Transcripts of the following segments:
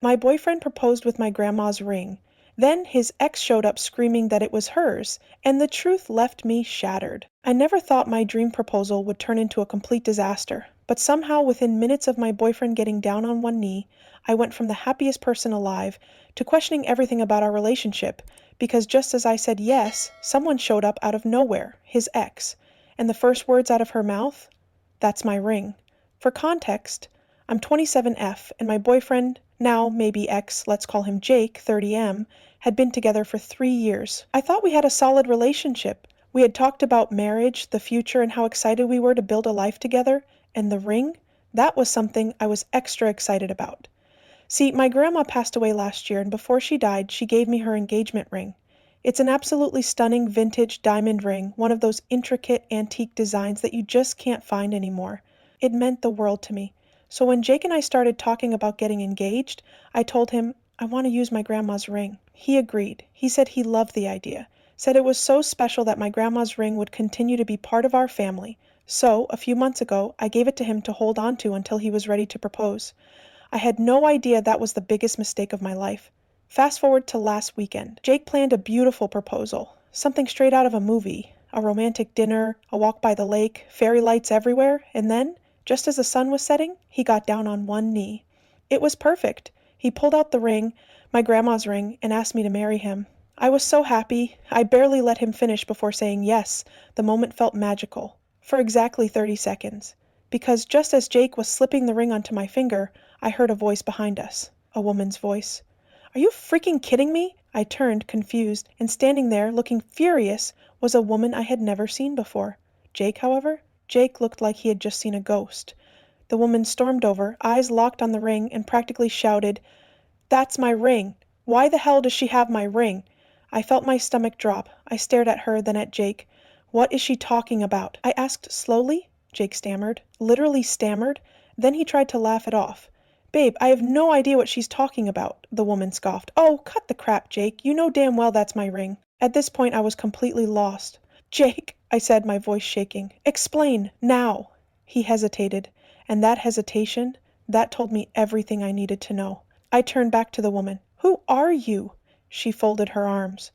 My boyfriend proposed with my grandma's ring. Then his ex showed up screaming that it was hers, and the truth left me shattered. I never thought my dream proposal would turn into a complete disaster, but somehow within minutes of my boyfriend getting down on one knee, I went from the happiest person alive to questioning everything about our relationship, because just as I said yes, someone showed up out of nowhere, his ex, and the first words out of her mouth? That's my ring. For context, I'm 27F, and my boyfriend, now maybe ex, let's call him Jake, 30M, had been together for 3 years. I thought we had a solid relationship. We had talked about marriage, the future, and how excited we were to build a life together, and the ring? That was something I was extra excited about. See, my grandma passed away last year, and before she died, she gave me her engagement ring. It's an absolutely stunning vintage diamond ring, one of those intricate antique designs that you just can't find anymore. It meant the world to me. So when Jake and I started talking about getting engaged, I told him, I want to use my grandma's ring. He agreed. He said he loved the idea, said it was so special that my grandma's ring would continue to be part of our family. So, a few months ago, I gave it to him to hold on to until he was ready to propose. I had no idea that was the biggest mistake of my life. Fast forward to last weekend. Jake planned a beautiful proposal, something straight out of a movie. A romantic dinner, a walk by the lake, fairy lights everywhere, and then, just as the sun was setting, he got down on one knee. It was perfect. He pulled out the ring, my grandma's ring, and asked me to marry him. I was so happy, I barely let him finish before saying yes. The moment felt magical. For exactly 30 seconds. Because just as Jake was slipping the ring onto my finger, I heard a voice behind us. A woman's voice. Are you freaking kidding me? I turned, confused, and standing there, looking furious, was a woman I had never seen before. Jake, however? Jake looked like he had just seen a ghost. The woman stormed over, eyes locked on the ring, and practically shouted, That's my ring! Why the hell does she have my ring? I felt my stomach drop. I stared at her, then at Jake. What is she talking about? I asked slowly. Jake stammered. Literally stammered. Then he tried to laugh it off. Babe, I have no idea what she's talking about, the woman scoffed. Oh, cut the crap, Jake. You know damn well that's my ring. At this point, I was completely lost. Jake, I said, my voice shaking. Explain, now. He hesitated, and that hesitation, that told me everything I needed to know. I turned back to the woman. Who are you? She folded her arms.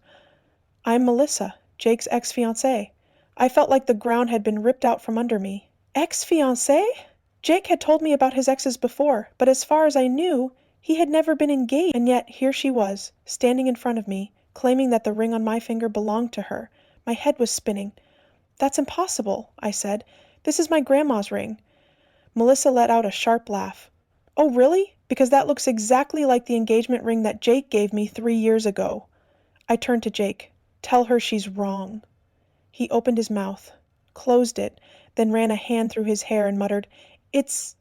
I'm Melissa, Jake's ex-fiancée. I felt like the ground had been ripped out from under me. Ex-fiancé? Jake had told me about his exes before, but as far as I knew, he had never been engaged. And yet here she was, standing in front of me, claiming that the ring on my finger belonged to her. My head was spinning. That's impossible, I said. This is my grandma's ring. Melissa let out a sharp laugh. Oh, really? Because that looks exactly like the engagement ring that Jake gave me 3 years ago. I turned to Jake. Tell her she's wrong. He opened his mouth, closed it, then ran a hand through his hair and muttered, It's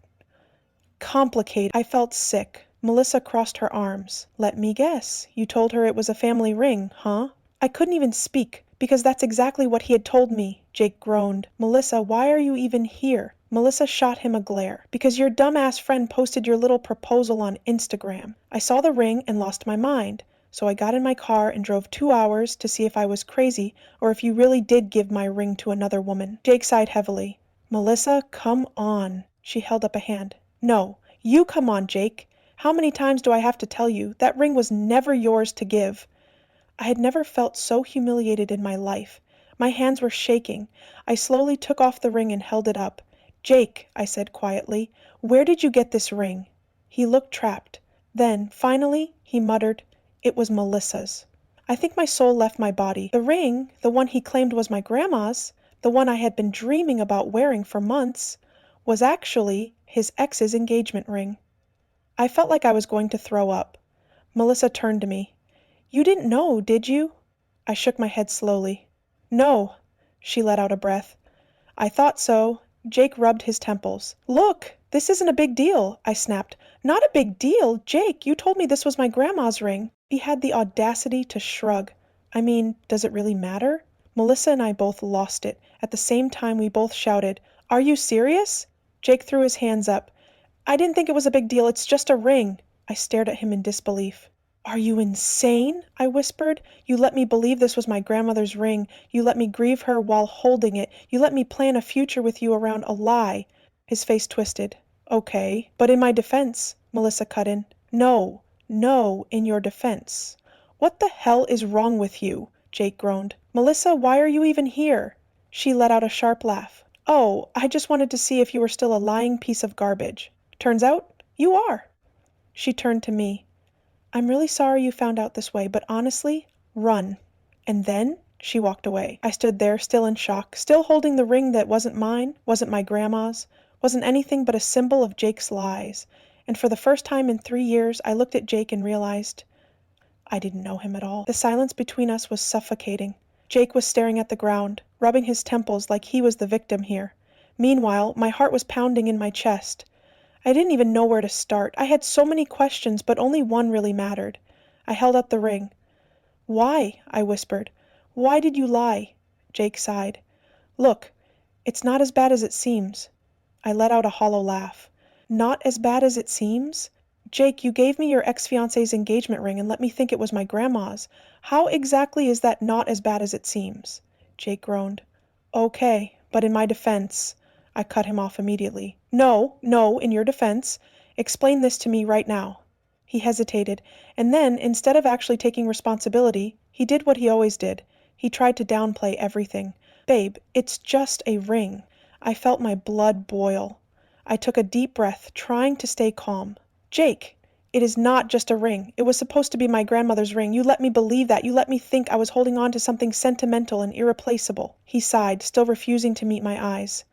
complicated. I felt sick. Melissa crossed her arms. Let me guess. You told her it was a family ring, huh? I couldn't even speak, because that's exactly what he had told me. Jake groaned. Melissa, why are you even here? Melissa shot him a glare. Because your dumbass friend posted your little proposal on Instagram. I saw the ring and lost my mind. So I got in my car and drove 2 hours to see if I was crazy or if you really did give my ring to another woman. Jake sighed heavily. Melissa, come on. She held up a hand. No, you come on, Jake. How many times do I have to tell you? That ring was never yours to give. I had never felt so humiliated in my life. My hands were shaking. I slowly took off the ring and held it up. Jake, I said quietly, where did you get this ring? He looked trapped. Then, finally, he muttered, It was Melissa's. I think my soul left my body. The ring, the one he claimed was my grandma's, the one I had been dreaming about wearing for months, was actually his ex's engagement ring. I felt like I was going to throw up. Melissa turned to me. You didn't know, did you? I shook my head slowly. No, she let out a breath. I thought so. Jake rubbed his temples. Look, this isn't a big deal, I snapped. Not a big deal? Jake, you told me this was my grandma's ring. He had the audacity to shrug. I mean, does it really matter? Melissa and I both lost it. At the same time, we both shouted, Are you serious? Jake threw his hands up. I didn't think it was a big deal. It's just a ring. I stared at him in disbelief. Are you insane? I whispered. You let me believe this was my grandmother's ring. You let me grieve her while holding it. You let me plan a future with you around a lie. His face twisted. Okay, but in my defense, Melissa cut in. No, No, in your defense. What the hell is wrong with you? Jake groaned. Melissa, why are you even here? She let out a sharp laugh. Oh, I just wanted to see if you were still a lying piece of garbage. Turns out, you are. She turned to me. I'm really sorry you found out this way, but honestly, run. And then she walked away. I stood there, still in shock, still holding the ring that wasn't mine, wasn't my grandma's, wasn't anything but a symbol of Jake's lies. And for the first time in 3 years, I looked at Jake and realized I didn't know him at all. The silence between us was suffocating. Jake was staring at the ground, rubbing his temples like he was the victim here. Meanwhile, my heart was pounding in my chest. I didn't even know where to start. I had so many questions, but only one really mattered. I held up the ring. Why? I whispered. Why did you lie? Jake sighed. Look, it's not as bad as it seems. I let out a hollow laugh. Not as bad as it seems? Jake, you gave me your ex-fiancé's engagement ring and let me think it was my grandma's. How exactly is that not as bad as it seems? Jake groaned. Okay, but in my defense... I cut him off immediately. No, in your defense. Explain this to me right now. He hesitated, and then, instead of actually taking responsibility, he did what he always did. He tried to downplay everything. Babe, it's just a ring. I felt my blood boil. I took a deep breath, trying to stay calm. Jake, it is not just a ring. It was supposed to be my grandmother's ring. You let me believe that. You let me think I was holding on to something sentimental and irreplaceable. He sighed, still refusing to meet my eyes.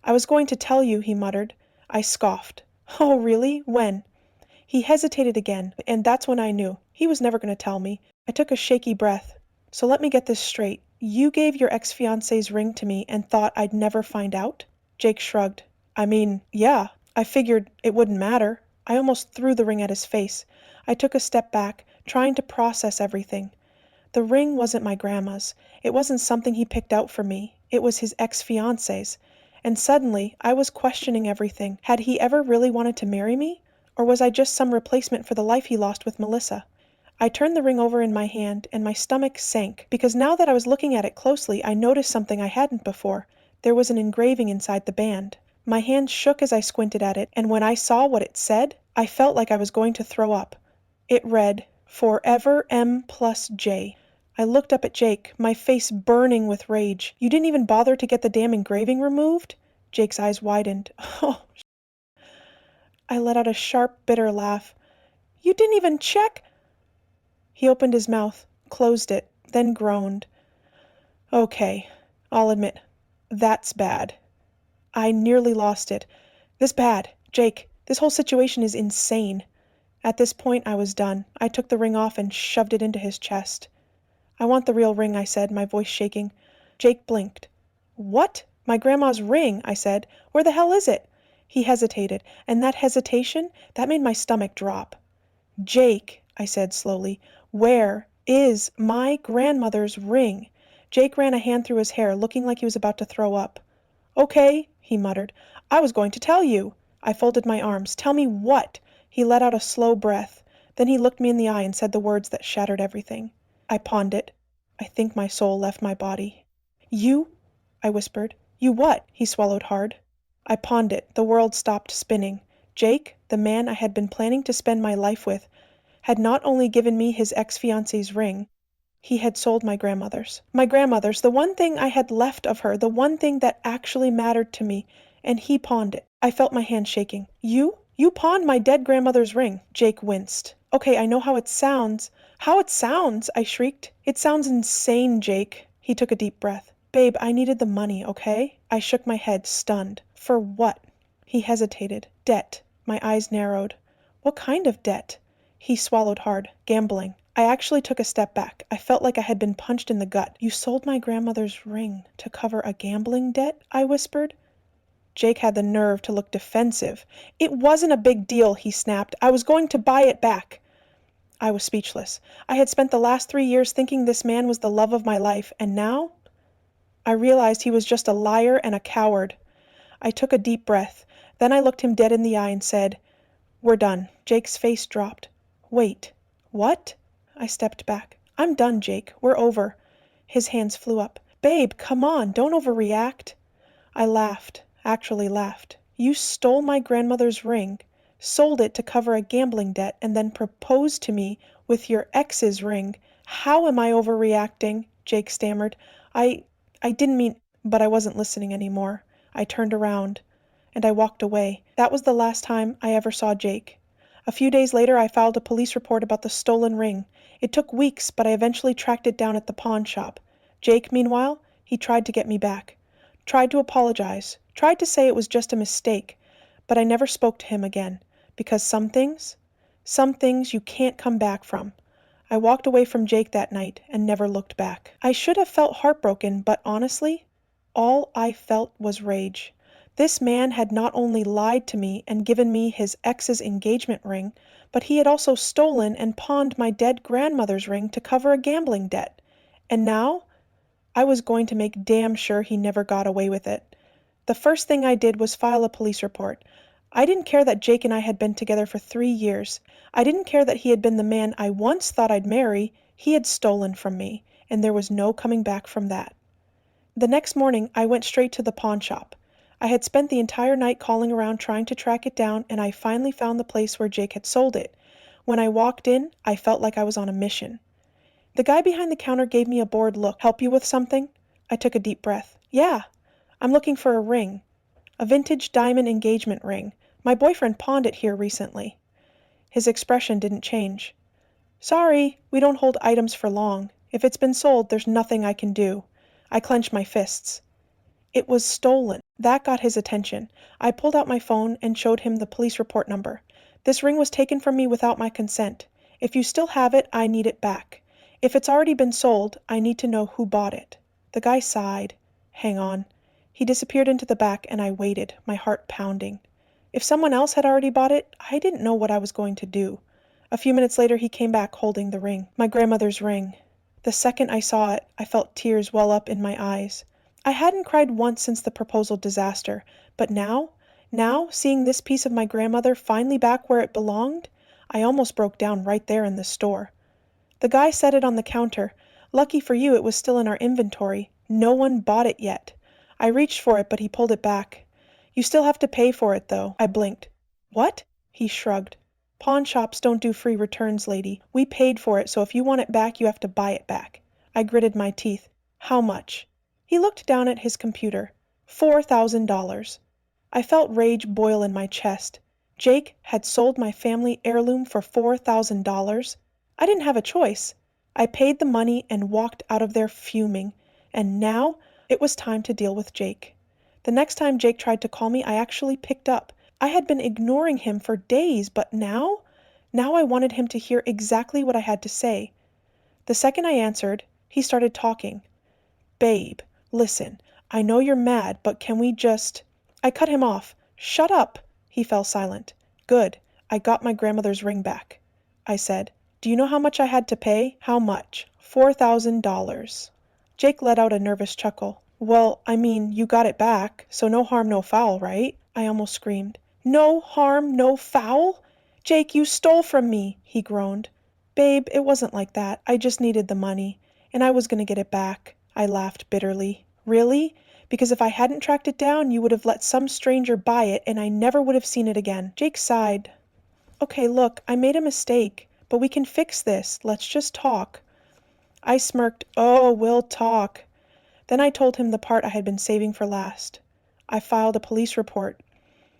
I was going to tell you, he muttered. I scoffed. Oh, really? When? He hesitated again, and that's when I knew. He was never going to tell me. I took a shaky breath. So let me get this straight. You gave your ex-fiancé's ring to me and thought I'd never find out? Jake shrugged. I mean, yeah. I figured it wouldn't matter. I almost threw the ring at his face. I took a step back, trying to process everything. The ring wasn't my grandma's. It wasn't something he picked out for me. It was his ex-fiancé's. And suddenly, I was questioning everything. Had he ever really wanted to marry me? Or was I just some replacement for the life he lost with Melissa? I turned the ring over in my hand, and my stomach sank, because now that I was looking at it closely, I noticed something I hadn't before. There was an engraving inside the band. My hand shook as I squinted at it, and when I saw what it said, I felt like I was going to throw up. It read, Forever M plus J. I looked up at Jake, my face burning with rage. You didn't even bother to get the damn engraving removed? Jake's eyes widened. Oh, I let out a sharp, bitter laugh. You didn't even check? He opened his mouth, closed it, then groaned. Okay, I'll admit, that's bad. I nearly lost it. This bad. Jake, this whole situation is insane. At this point, I was done. I took the ring off and shoved it into his chest. I want the real ring, I said, my voice shaking. Jake blinked. What? My grandma's ring, I said. Where the hell is it? He hesitated, and that hesitation, that made my stomach drop. Jake, I said slowly, where is my grandmother's ring? Jake ran a hand through his hair, looking like he was about to throw up. Okay, he muttered. I was going to tell you. I folded my arms. Tell me what? He let out a slow breath. Then he looked me in the eye and said the words that shattered everything. I pawned it. I think my soul left my body. You? I whispered. You what? He swallowed hard. I pawned it. The world stopped spinning. Jake, the man I had been planning to spend my life with, had not only given me his ex-fiancé's ring, he had sold my grandmother's. My grandmother's, the one thing I had left of her, the one thing that actually mattered to me, and he pawned it. I felt my hand shaking. You? You pawned my dead grandmother's ring. Jake winced. Okay, I know how it sounds. How it sounds, I shrieked. It sounds insane, Jake. He took a deep breath. Babe, I needed the money, okay? I shook my head, stunned. For what? He hesitated. Debt. My eyes narrowed. What kind of debt? He swallowed hard. Gambling. I actually took a step back. I felt like I had been punched in the gut. You sold my grandmother's ring to cover a gambling debt? I whispered. Jake had the nerve to look defensive. It wasn't a big deal, he snapped. I was going to buy it back. I was speechless. I had spent the last 3 years thinking this man was the love of my life, and now? I realized he was just a liar and a coward. I took a deep breath. Then I looked him dead in the eye and said, We're done. Jake's face dropped. Wait. What? I stepped back. I'm done, Jake. We're over. His hands flew up. Babe, come on. Don't overreact. I laughed. Actually laughed. You stole my grandmother's ring. sold it to cover a gambling debt, and then proposed to me with your ex's ring. How am I overreacting? Jake stammered. I I didn't mean, but I wasn't listening anymore. I turned around, and I walked away. That was the last time I ever saw Jake. A few days later, I filed a police report about the stolen ring. It took weeks, but I eventually tracked it down at the pawn shop. Jake, meanwhile, he tried to get me back. Tried to apologize. Tried to say it was just a mistake. But I never spoke to him again. Because some things you can't come back from. I walked away from Jake that night and never looked back. I should have felt heartbroken, but honestly, all I felt was rage. This man had not only lied to me and given me his ex's engagement ring, but he had also stolen and pawned my dead grandmother's ring to cover a gambling debt. And now, I was going to make damn sure he never got away with it. The first thing I did was file a police report. I didn't care that Jake and I had been together for 3 years. I didn't care that he had been the man I once thought I'd marry. He had stolen from me, and there was no coming back from that. The next morning, I went straight to the pawn shop. I had spent the entire night calling around trying to track it down, and I finally found the place where Jake had sold it. When I walked in, I felt like I was on a mission. The guy behind the counter gave me a bored look. Help you with something? I took a deep breath. Yeah, I'm looking for a ring. A vintage diamond engagement ring. My boyfriend pawned it here recently. His expression didn't change. Sorry, we don't hold items for long. If it's been sold, there's nothing I can do. I clenched my fists. It was stolen. That got his attention. I pulled out my phone and showed him the police report number. This ring was taken from me without my consent. If you still have it, I need it back. If it's already been sold, I need to know who bought it. The guy sighed. Hang on. He disappeared into the back, and I waited, my heart pounding. If someone else had already bought it, I didn't know what I was going to do. A few minutes later, he came back holding the ring. My grandmother's ring. The second I saw it, I felt tears well up in my eyes. I hadn't cried once since the proposal disaster, but now, seeing this piece of my grandmother finally back where it belonged, I almost broke down right there in the store. The guy set it on the counter. Lucky for you, it was still in our inventory. No one bought it yet. I reached for it, but he pulled it back. You still have to pay for it, though. I blinked. What? He shrugged. Pawn shops don't do free returns, lady. We paid for it, so if you want it back, you have to buy it back. I gritted my teeth. How much? He looked down at his computer. $4,000. I felt rage boil in my chest. Jake had sold my family heirloom for $4,000. I didn't have a choice. I paid the money and walked out of there fuming. And now it was time to deal with Jake. The next time Jake tried to call me, I actually picked up. I had been ignoring him for days, but now I wanted him to hear exactly what I had to say. The second I answered, he started talking. Babe, listen, I know you're mad, but can we just... I cut him off. Shut up! He fell silent. Good. I got my grandmother's ring back. I said, do you know how much I had to pay? How much? $4,000. Jake let out a nervous chuckle. Well, I mean, you got it back, so no harm, no foul, right? I almost screamed. No harm, no foul? Jake, you stole from me, he groaned. Babe, it wasn't like that. I just needed the money, and I was going to get it back. I laughed bitterly. Really? Because if I hadn't tracked it down, you would have let some stranger buy it, and I never would have seen it again. Jake sighed. Okay, look, I made a mistake, but we can fix this. Let's just talk. I smirked. Oh, we'll talk. Then I told him the part I had been saving for last. I filed a police report.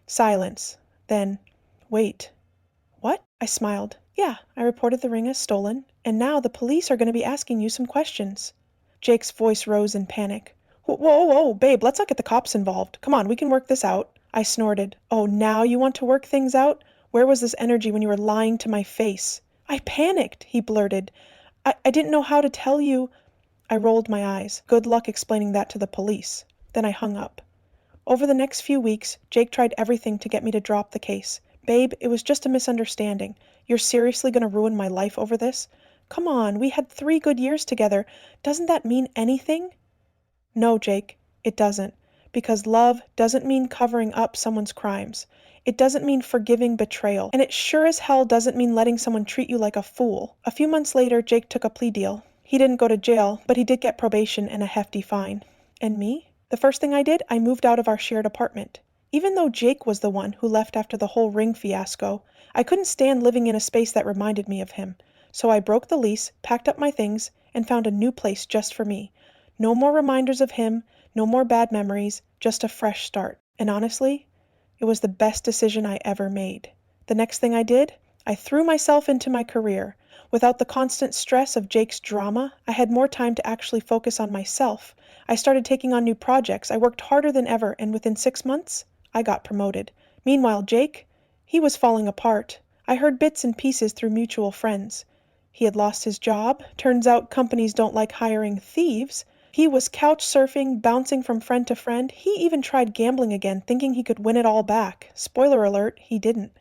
Silence. Then, wait. What? I smiled. Yeah, I reported the ring as stolen, and now the police are going to be asking you some questions. Jake's voice rose in panic. Whoa, babe, let's not get the cops involved. Come on, we can work this out. I snorted. Oh, now you want to work things out? Where was this energy when you were lying to my face? I panicked, he blurted. I didn't know how to tell you. I rolled my eyes. Good luck explaining that to the police. Then I hung up. Over the next few weeks, Jake tried everything to get me to drop the case. Babe, it was just a misunderstanding. You're seriously going to ruin my life over this? Come on, we had 3 good years together. Doesn't that mean anything? No, Jake, it doesn't. Because love doesn't mean covering up someone's crimes. It doesn't mean forgiving betrayal. And it sure as hell doesn't mean letting someone treat you like a fool. A few months later, Jake took a plea deal. He didn't go to jail, but he did get probation and a hefty fine. And me? The first thing I did, I moved out of our shared apartment. Even though Jake was the one who left after the whole ring fiasco, I couldn't stand living in a space that reminded me of him. So I broke the lease, packed up my things, and found a new place just for me. No more reminders of him, no more bad memories, just a fresh start. And honestly, it was the best decision I ever made. The next thing I did, I threw myself into my career. Without the constant stress of Jake's drama, I had more time to actually focus on myself. I started taking on new projects. I worked harder than ever, and within 6 months, I got promoted. Meanwhile, Jake, he was falling apart. I heard bits and pieces through mutual friends. He had lost his job. Turns out companies don't like hiring thieves. He was couch surfing, bouncing from friend to friend. He even tried gambling again, thinking he could win it all back. Spoiler alert, he didn't.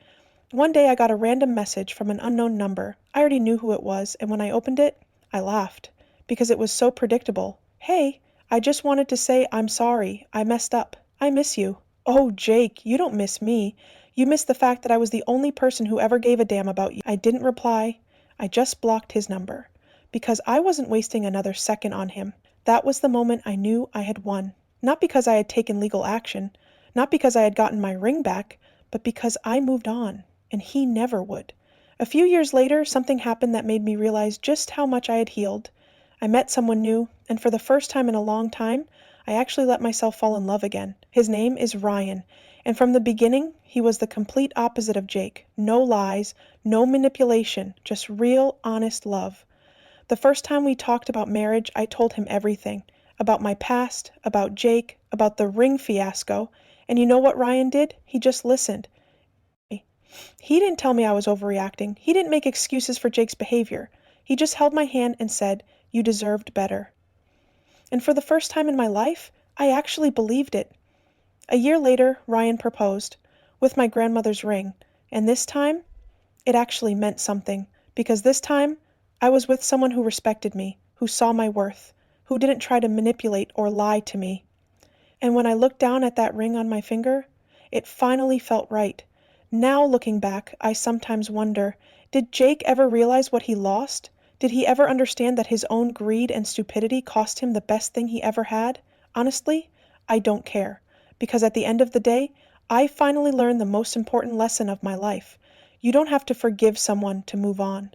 One day I got a random message from an unknown number. I already knew who it was, and when I opened it, I laughed. Because it was so predictable. Hey, I just wanted to say I'm sorry. I messed up. I miss you. Oh, Jake, you don't miss me. You miss the fact that I was the only person who ever gave a damn about you. I didn't reply. I just blocked his number. Because I wasn't wasting another second on him. That was the moment I knew I had won. Not because I had taken legal action. Not because I had gotten my ring back. But because I moved on. And he never would. A few years later, something happened that made me realize just how much I had healed. I met someone new, and for the first time in a long time, I actually let myself fall in love again. His name is Ryan, and from the beginning, he was the complete opposite of Jake. No lies, no manipulation, just real, honest love. The first time we talked about marriage, I told him everything. About my past, about Jake, about the ring fiasco, and you know what Ryan did? He just listened. He didn't tell me I was overreacting. He didn't make excuses for Jake's behavior. He just held my hand and said, "You deserved better." And for the first time in my life, I actually believed it. A year later, Ryan proposed, with my grandmother's ring. And this time, it actually meant something. Because this time, I was with someone who respected me, who saw my worth, who didn't try to manipulate or lie to me. And when I looked down at that ring on my finger, it finally felt right. Now, looking back, I sometimes wonder, did Jake ever realize what he lost? Did he ever understand that his own greed and stupidity cost him the best thing he ever had? Honestly, I don't care. Because at the end of the day, I finally learned the most important lesson of my life. You don't have to forgive someone to move on.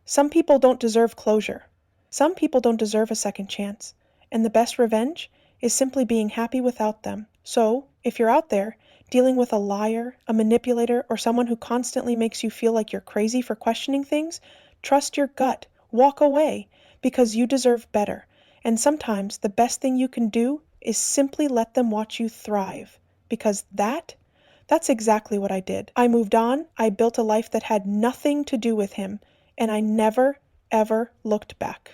Some people don't deserve closure. Some people don't deserve a second chance. And the best revenge is simply being happy without them. So, if you're out there, dealing with a liar, a manipulator, or someone who constantly makes you feel like you're crazy for questioning things, trust your gut. Walk away, because you deserve better. And sometimes the best thing you can do is simply let them watch you thrive. Because that's exactly what I did. I moved on, I built a life that had nothing to do with him, and I never, ever looked back.